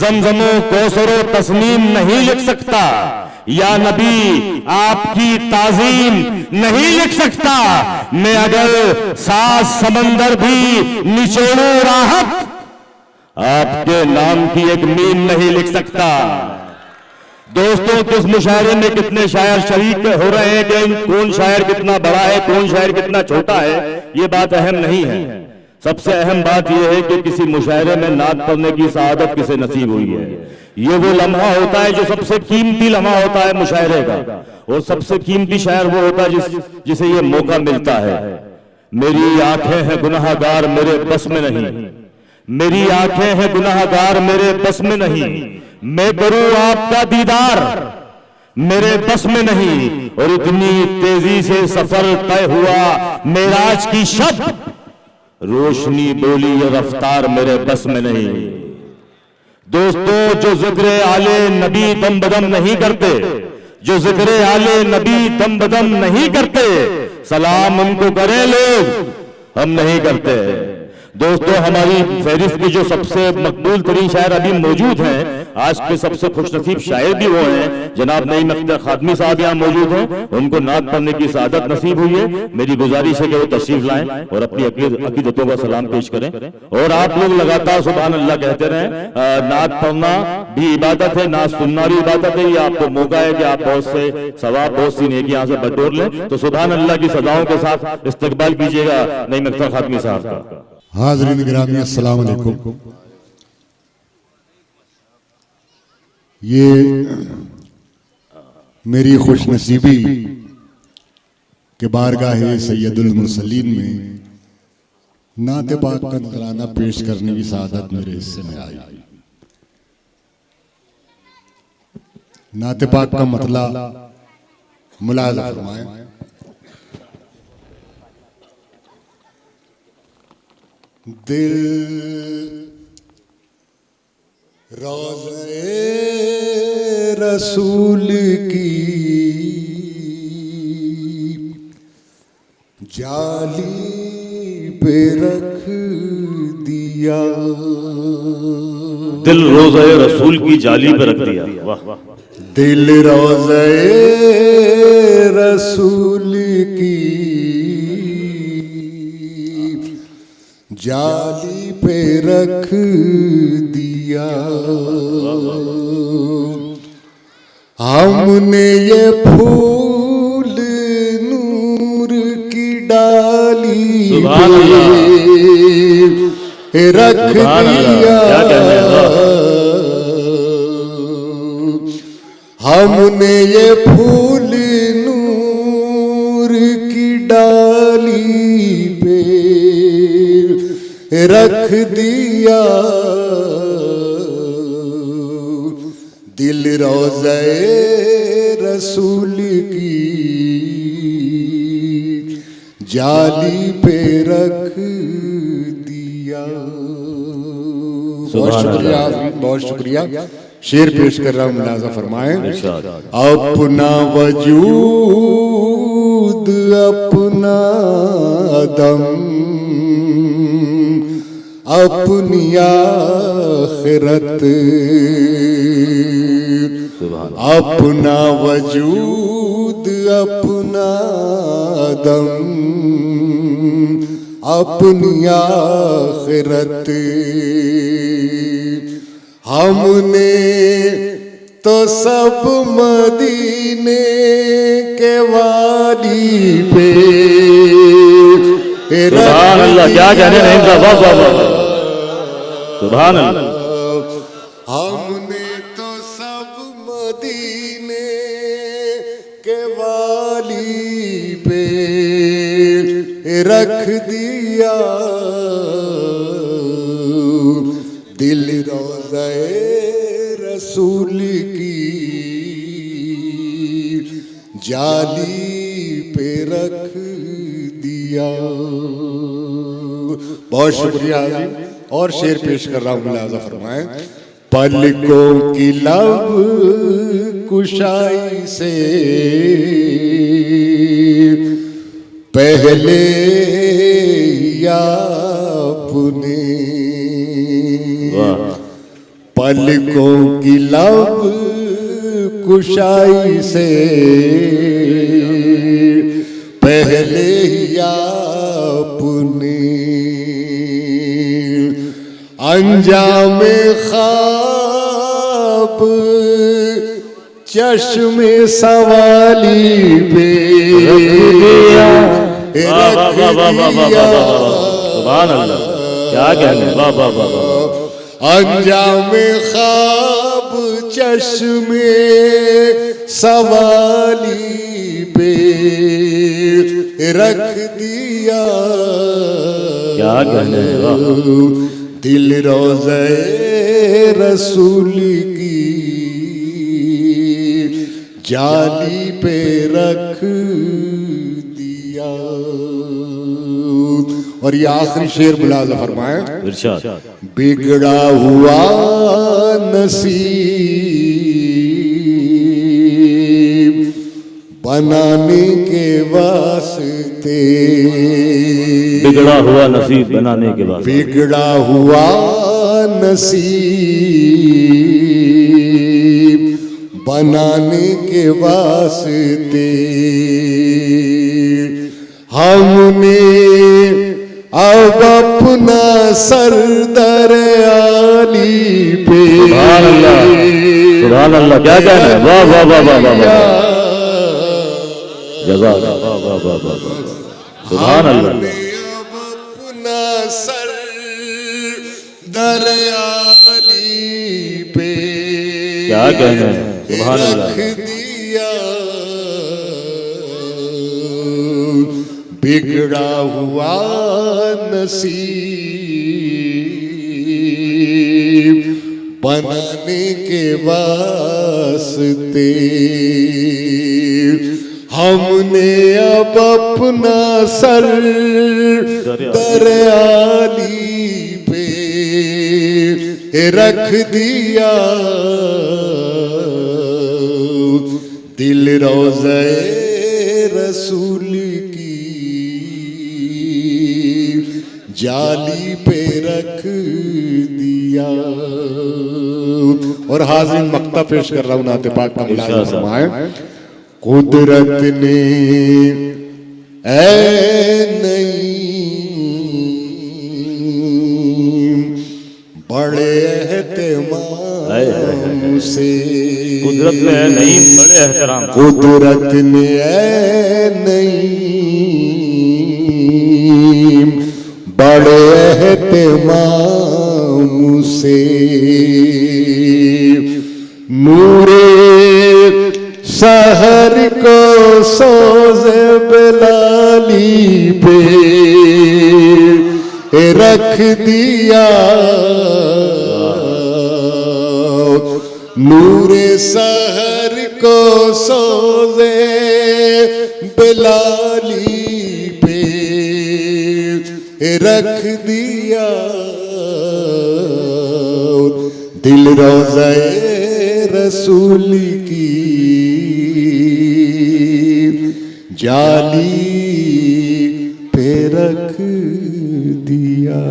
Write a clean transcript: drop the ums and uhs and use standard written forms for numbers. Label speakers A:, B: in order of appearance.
A: जमजमो कौसरो तस्नीम नहीं लिख सकता, या नबी आपकी ताजीम नहीं लिख सकता। मैं अगर 7 समंदर भी निचोड़ूं राहत, आपके नाम की एक मीम नहीं लिख सकता। दोस्तों, किस मुशायरे में कितने शायर शरीक हो रहे हैं कि कौन शायर कितना बड़ा है, कौन शायर कितना छोटा है, ये बात अहम नहीं है। सबसे अहम बात यह है कि किसी मुशायरे में नात पढ़ने की सआदत किसे नसीब हुई है। ये वो लम्हा होता है जो सबसे कीमती लम्हा होता है मुशायरे का, और सबसे कीमती शायर वो होता है जिसे ये मौका मिलता है। मेरी आंखें हैं गुनाहगार मेरे बस में नहीं, मेरी आंखें हैं गुनाहगार मेरे बस में नहीं, मैं करूं आपका दीदार मेरे बस में नहीं। और इतनी तेजी से सफर तय हुआ मेराज की शब, रोशनी बोली ये रफ्तार मेरे बस में नहीं। दोस्तों, जो जिक्र आले नबी दम बदम नहीं करते, जो जिक्र आले नबी दम बदम नहीं करते, सलाम उनको करें लोग, हम नहीं करते। दोस्तों, हमारी फहरिस्त की जो सबसे मकबूल तरीन शायर अभी मौजूद हैं, आज के सबसे खुशनसीब शायर भी वो हैं जनाब नईम अख्तर खादमी साहब यहाँ मौजूद हैं। उनको नात पढ़ने की सआदत नसीब हुई है। मेरी गुजारिश है कि वो तशरीफ लाएं और अपनी अकीदतों का सलाम पेश करें। और आप लोग लगातार सुभान अल्लाह कहते रहें। नात पढ़ना भी इबादत है, नात सुनना भी इबादत है। ये आपको मौका है कि आप बहुत से सवाब, बहुत सी नेकी यहाँ से बटोर लें। तो सुभान अल्लाह की सदाओं के साथ इस्तकबाल कीजिएगा नईम अख्तर खादमी साहब का।
B: हाज़रीन गिरामी, अस्सलाम वालेकुम। ये मेरी खुशनसीबी के बारगाह सैयदुल मुरसलीन में नात पाक का नजराना पेश करने की सआदत मेरे हिस्से में आई। नात पाक का मतला मुलाज़ा फरमाएं। दिल रोज़े रसूल की जाली पे रख दिया,
A: दिल रोज़े रसूल की जाली पे रख दिया। वाह।
B: दिल रोज़े रसूल की जाली पे रख दिया। हमने ये फूल नूर की डाली पे रख दिया। हमने ये फूल नूर की डाली पे रख दिया। दिल रोज़े रसूल की जाली पे रख दिया। बहुत शुक्रिया, बहुत शुक्रिया। शेर पेश कर रहा हूँ, मुलाज़ा फरमाएं। अपना वजूद अपना दम अपनी आखिरत, अपना वजूद अपना दम अपनी आखिरत। हमने तो सब मदीने के वाली पे
A: सुभान अल्लाह, क्या कहने नहीं साहब। सुभान अल्लाह।
B: हमने तो सब मदीने के वाली पे रख दिया। दिल रोज़े रसूल की जाली पे रख दिया। बहुत शुक्रिया। और शेर पेश कर रहा हूँ, मुलाज़ा फरमाएं। पलकों की लब कुशाई से पहले आपने पलकों की लब कुशाई से पहले ही आपने अंजाम ख्वाब चश्मे सवाली पे रख दिया।
A: सुभान अल्लाह, क्या कहने, वाह वाह वाह वाह।
B: अंजाम ख्वाब चश्मे सवाली पे रख दिया।
A: क्या कहने, वाह।
B: दिल रोज़े रसूल की जाली पे रख दिया। और ये आखिरी शेर मुलाज़ा फरमाए,
A: इरशाद।
B: बिगड़ा हुआ नसीब बनाने के वास्ते,
A: बिगड़ा हुआ नसीब बनाने के बाद,
B: बिगड़ा हुआ नसीब बनाने के वास्ते हमने अब अपना सर दरियाली पे।
A: सुभान अल्लाह, सुभान अल्लाह, क्या कहना है, वाह वाह वाह वाह वाह वाह, जज़ाक, वाह वाह वाह वाह वाह, सुभान अल्लाह।
B: हमने अब अपना सर दरियाली पे
A: क्या कहना है, सुभान अल्लाह।
B: रख दिया। बिगड़ा हुआ नसीब बनाने के वास्ते हमने अब अपना सर दरियाली पे रख दिया। दिल रोज़े रसूल की जाली पे रख दिया। और हाज़िर मक्ता पेश कर रहा हूं नाते पाक का मुलाज़ा फरमाए। कुदरत ने नहीं बड़े एहतमाम से,
A: कुदरत में है नहीं बड़े एहतराम,
B: कुदरत ने नहीं बड़े एहतमाम से नूरे शहर को सोज़े बिलाली पे रख दिया। नूरे शहर को सोज़े बिलाली पे रख दिया। दिल रोज़े रसूल की जाली पे रख दिया।